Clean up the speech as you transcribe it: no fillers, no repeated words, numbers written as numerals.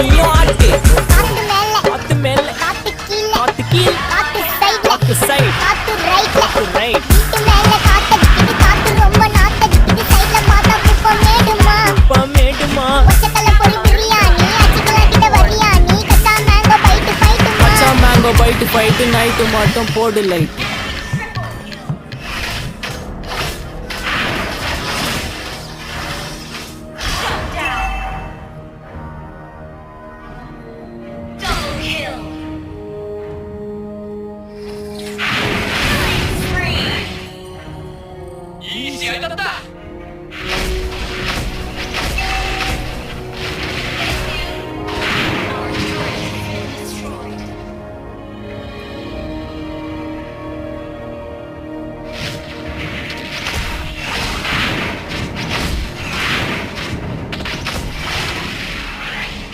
நீயும் ஆட்டு. காத்து மேல காத்து மேல காத்து கீழ காத்து கீழ் காத்து சைடுல காத்து சைடு காத்து ரைட்ல காத்து ரைட். வீட்டு மேல காத்தடிக்குது காத்து ரொம்ப நாத்தடிக்குது சைடுல பார்த்தா குப்பை மேடுமா மேடுமா ஒச்சக்கல்ல பொரி பிரியாணி அச்சிக்கலாம் கிட்ட வரியாணி கச்சா மேங்கோ பைட்டு ஃபைட்டுமா பச்சா மேங்கோ பைட்டு நைட்டு மட்டும் போடு லைட்.